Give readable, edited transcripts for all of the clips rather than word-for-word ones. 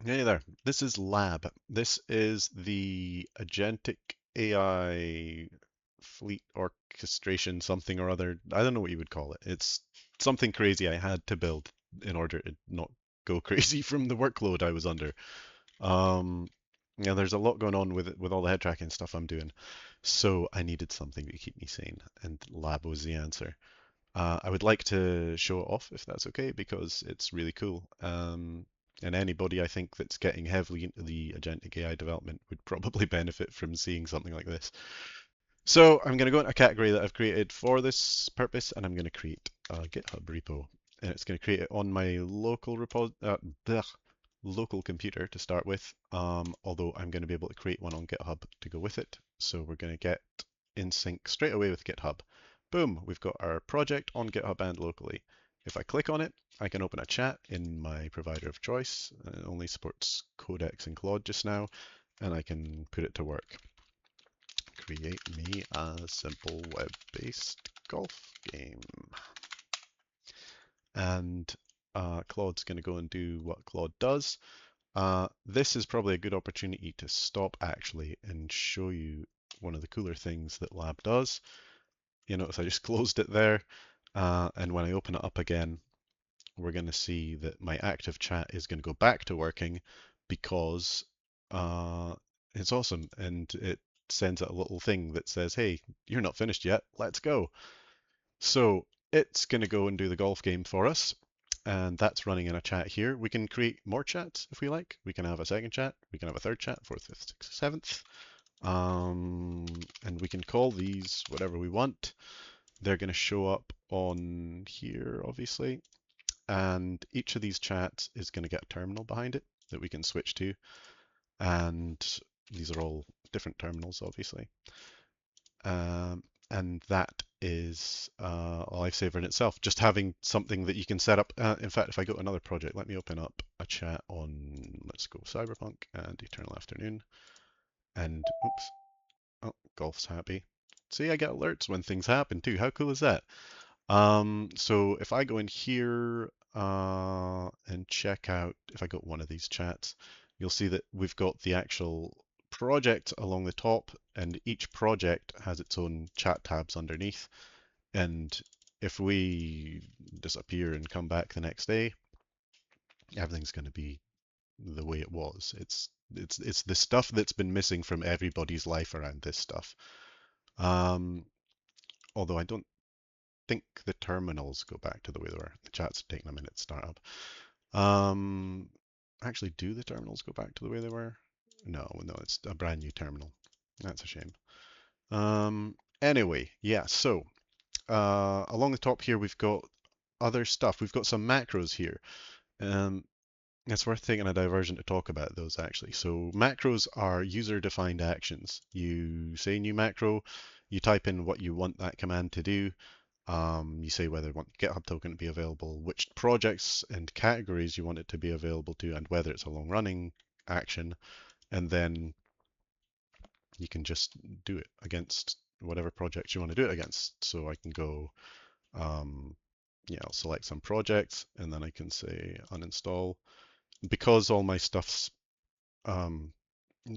Hey there, this is Lab. This is the Agentic AI fleet orchestration something or other. I don't know what you would call it. It's something crazy I had to build in order to not go crazy from the workload I was under. Um, yeah, there's a lot going on with it, with all the head tracking stuff I'm doing. So I needed something to keep me sane, and Lab was the answer. I would like to show it off if that's okay because it's really cool. And anybody I think that's getting heavily into the agentic AI development would probably benefit from seeing something like this. So I'm going to go into a category that I've created for this purpose, and I'm going to create a GitHub repo, and it's going to create it on my local local computer to start with. Although I'm going to be able to create one on GitHub to go with it. So we're going to get in sync straight away with GitHub. Boom, we've got our project on GitHub and locally. If I click on it, I can open a chat in my provider of choice. It only supports Codex and Claude just now, and I can put it to work. Create me a simple web-based golf game. And Claude's going to go and do what Claude does. This is probably a good opportunity to stop actually and show you one of the cooler things that Lab does. You notice I just closed it there, and when I open it up again, we're going to see that my active chat is going to go back to working because uh, it's awesome and it sends out a little thing that says, hey, you're not finished yet, let's go. So it's going to go and do the golf game for us. And that's running in a chat here. We can create more chats if we like. We can have a second chat. We can have a third chat, fourth, fifth, sixth, seventh. And we can call these whatever we want. They're going to show up on here, obviously. And each of these chats is going to get a terminal behind it that we can switch to. And these are all different terminals, obviously. And that is a lifesaver in itself. Just having something that you can set up. In fact, if I go to another project, let me open up a chat on, let's go Cyberpunk and Eternal Afternoon. And oops, oh, Golf's happy. See, I get alerts when things happen too. How cool is that? So if I go in here and check out, if I go to one of these chats, you'll see that we've got the actual project along the top, and each project has its own chat tabs underneath. And if we disappear and come back the next day, everything's going to be the way it was. It's the stuff that's been missing from everybody's life around this stuff. Um, Although I don't think the terminals go back to the way they were. The chat's taking a minute to start up. Um, Actually, do the terminals go back to the way they were? No, no, it's a brand new terminal. That's a shame. Anyway, yeah, so along the top here, we've got other stuff. We've got some macros here. Um, it's worth taking a diversion to talk about those actually. So macros are user-defined actions. You say new macro, you type in what you want that command to do, you say whether you want GitHub token to be available, which projects and categories you want it to be available to, and whether it's a long running action. And then you can just do it against whatever projects you want to do it against. So I can go, yeah, I'll select some projects and then I can say uninstall. Because all my stuff's um,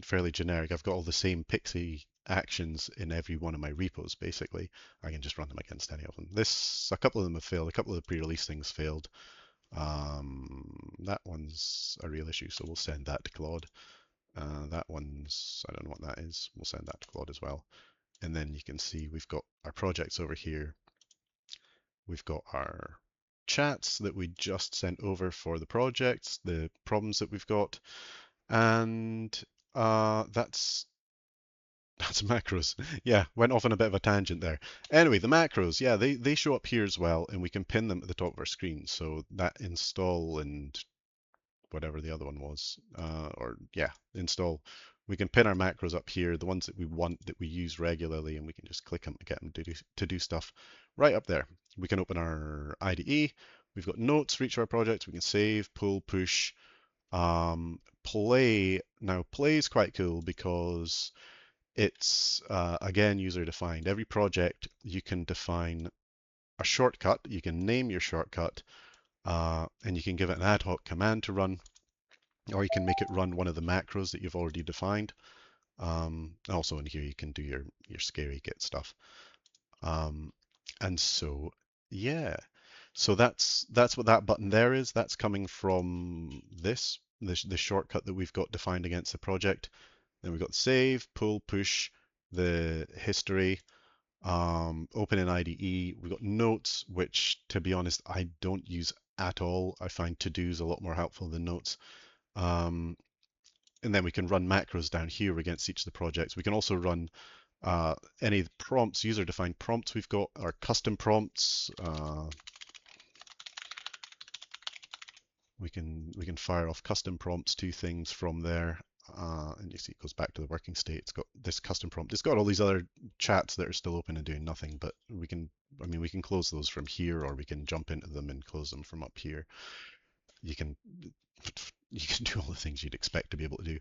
fairly generic, I've got all the same Pixie actions in every one of my repos, basically. I can just run them against any of them. A couple of them have failed. A couple of the pre-release things failed. That one's a real issue, so we'll send that to Claude. That one's, I don't know what that is. We'll send that to Claude as well. And then you can see we've got our projects over here. We've got our chats that we just sent over for the projects, the problems that we've got, and that's macros. Yeah, went off on a bit of a tangent there. Anyway, the macros, yeah, they show up here as well, and we can pin them at the top of our screen. So that install and whatever the other one was, or yeah, install. We can pin our macros up here, the ones that we want that we use regularly, and we can just click them to get them to do stuff right up there. We can open our IDE. We've got notes for each of our projects. We can save, pull, push, play. Now, play is quite cool because it's again user defined. Every project you can define a shortcut. You can name your shortcut, and you can give it an ad hoc command to run. or you can make it run one of the macros that you've already defined. Also in here you can do your scary git stuff. Um, and so yeah, so that's what that button there is. That's coming from the shortcut that we've got defined against the project. Then we've got save, pull, push, the history, open in IDE. We've got notes, which to be honest, I don't use at all. I find to-dos a lot more helpful than notes. Um, and then we can run macros down here against each of the projects. We can also run any prompts, user-defined prompts we've got, our custom prompts. We can fire off custom prompts to things from there. And you see it goes back to the working state. It's got this custom prompt. It's got all these other chats that are still open and doing nothing, but we can close those from here, or we can jump into them and close them from up here. You can you can do all the things you'd expect to be able to do.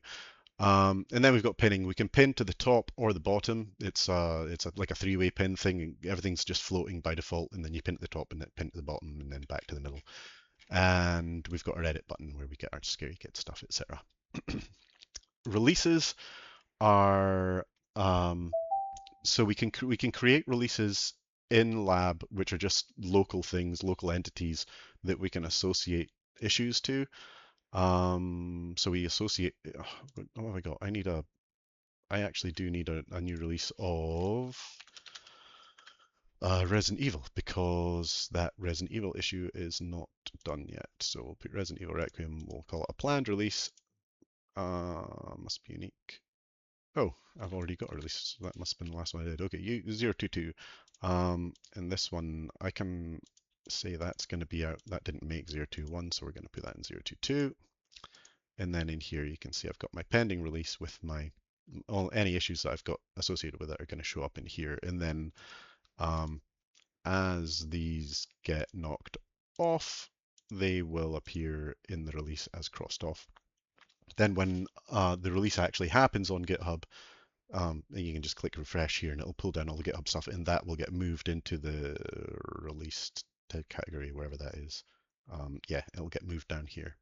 And then we've got pinning. We can pin to the top or the bottom. It's like a three-way pin thing. Everything's just floating by default, and then you pin to the top and then pin to the bottom and then back to the middle. And we've got our edit button where we get our scary kid stuff, etc. Releases are so we can create releases in lab which are just local things, local entities that we can associate issues to. So we associate. What have I got? I actually do need a new release of Resident Evil because that Resident Evil issue is not done yet. So we'll put Resident Evil Requiem. We'll call it a planned release. Must be unique. Oh, I've already got a release. So that must have been the last one I did. Okay, 022. And this one I can say that's going to be out. That didn't make 021, so we're going to put that in 022. And then in here you can see I've got my pending release with any issues that I've got associated with it are going to show up in here. And then as these get knocked off, they will appear in the release as crossed off. Then when the release actually happens on GitHub, you can just click refresh here and it'll pull down all the GitHub stuff, and that will get moved into the released category, wherever that is. Yeah, it'll get moved down here.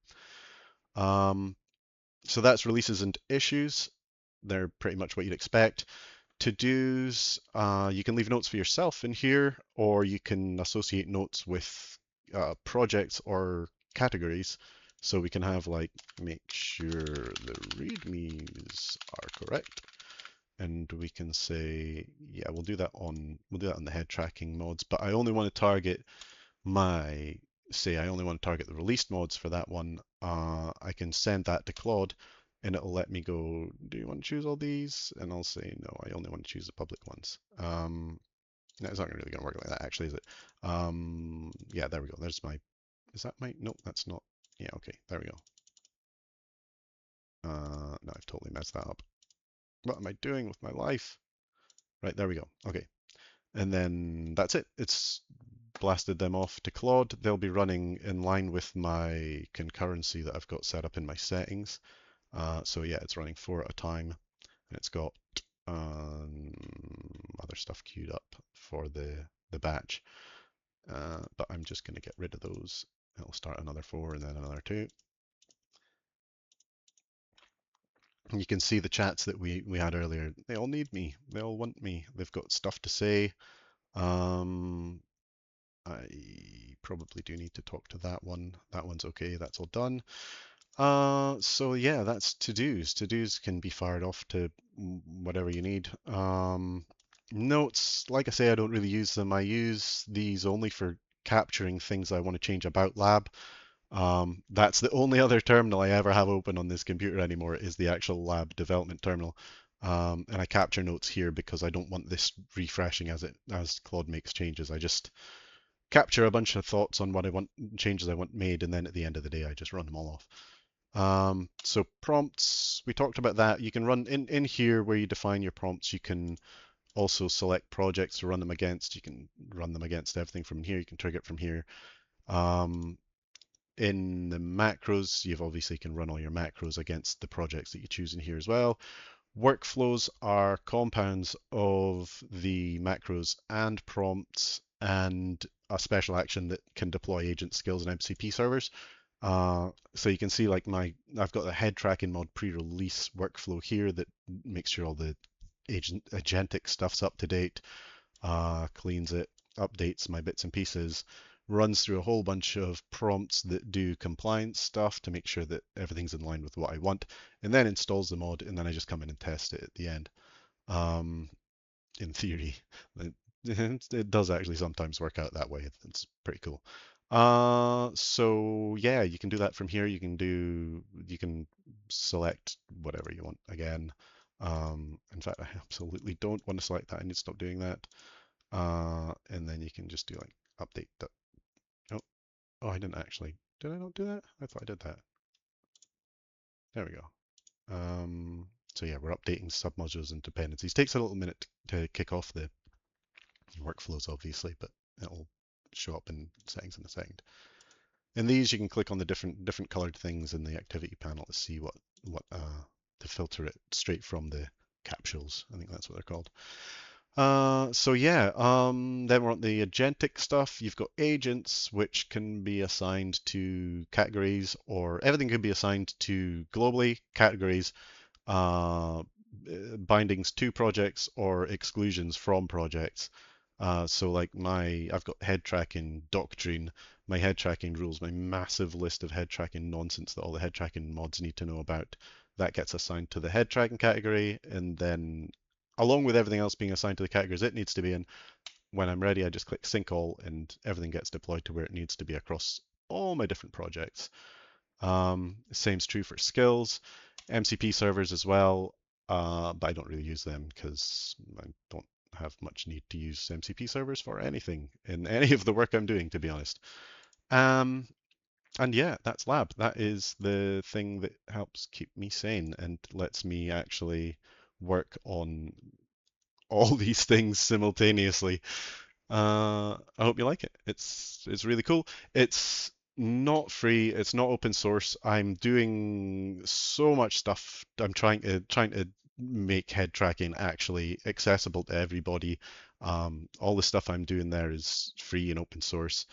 So that's releases and issues. They're pretty much what you'd expect. To-dos, you can leave notes for yourself in here, or you can associate notes with projects or categories. So we can have like, make sure the readmes are correct. And we can say, yeah, we'll do that on the head tracking mods, but I only want to target I only want to target the released mods for that one. I can send that to Claude and it'll let me go, do you want to choose all these? And I'll say, no, I only want to choose the public ones. No, it's not really going to work like that, actually, is it? Yeah, there we go. Is that my, nope, that's not, yeah, okay, there we go. No, I've totally messed that up. What am I doing with my life? Right, there we go. Okay. And then that's it. It's blasted them off to Claude. They'll be running in line with my concurrency that I've got set up in my settings. So yeah, it's running 4 at a time, and it's got other stuff queued up for the batch. But I'm just going to get rid of those. It'll start another 4 and then another 2. You can see the chats that we had earlier. They all need me. They all want me. They've got stuff to say. I probably do need to talk to that one. That one's okay. That's all done. So yeah, that's to-dos. To-dos can be fired off to whatever you need. Notes, like I say, I don't really use them. I use these only for capturing things I want to change about lab. That's the only other terminal I ever have open on this computer anymore is the actual lab development terminal. And I capture notes here because I don't want this refreshing as Claude makes changes. I just capture a bunch of thoughts on what I want, changes I want made, and then at the end of the day, I just run them all off. So prompts, we talked about that. You can run in here where you define your prompts. You can also select projects to run them against. You can run them against everything from here. You can trigger it from here. In the macros, you've obviously can run all your macros against the projects that you choose in here as well. Workflows are compounds of the macros and prompts and a special action that can deploy agent skills and MCP servers. So you can see like I've got the head tracking mod pre-release workflow here that makes sure all the agentic stuff's up to date, cleans it, updates my bits and pieces, runs through a whole bunch of prompts that do compliance stuff to make sure that everything's in line with what I want, and then installs the mod, and then I just come in and test it at the end. Um, in theory. It, it does actually sometimes work out that way. It's pretty cool. So yeah, you can do that from here. You can select whatever you want again. In fact, I absolutely don't want to select that. I need to stop doing that. And then you can just do like update. Oh, oh, I didn't actually. Did I not do that? I thought I did that. There we go. So yeah, we're updating submodules and dependencies. Takes a little minute to kick off the workflows, obviously, but it'll show up in settings in a second. In these, you can click on the different colored things in the activity panel to see what to filter it straight from the capsules. I think that's what they're called. So yeah, then we're on the agentic stuff. You've got agents, which can be assigned to categories, or everything can be assigned to globally categories, uh, bindings to projects, or exclusions from projects. So like I've got head tracking doctrine, my head tracking rules, my massive list of head tracking nonsense that all the head tracking mods need to know about. That gets assigned to the head tracking category, and then along with everything else being assigned to the categories it needs to be in, when I'm ready, I just click sync all, and everything gets deployed to where it needs to be across all my different projects. Same's true for skills, MCP servers as well, but I don't really use them because I don't have much need to use MCP servers for anything in any of the work I'm doing, to be honest. Um, and yeah, that's Lab. That is the thing that helps keep me sane and lets me actually work on all these things simultaneously. I hope you like it. It's really cool. It's not free. It's not open source. I'm doing so much stuff. I'm trying to make head tracking actually accessible to everybody. All the stuff I'm doing there is free and open source.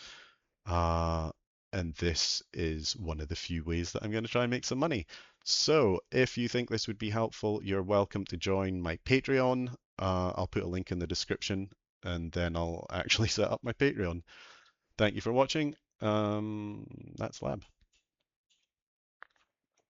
Uh, and this is one of the few ways that I'm going to try and make some money. So if you think this would be helpful, you're welcome to join my Patreon. I'll put a link in the description, and then I'll actually set up my Patreon. Thank you for watching. That's Lab.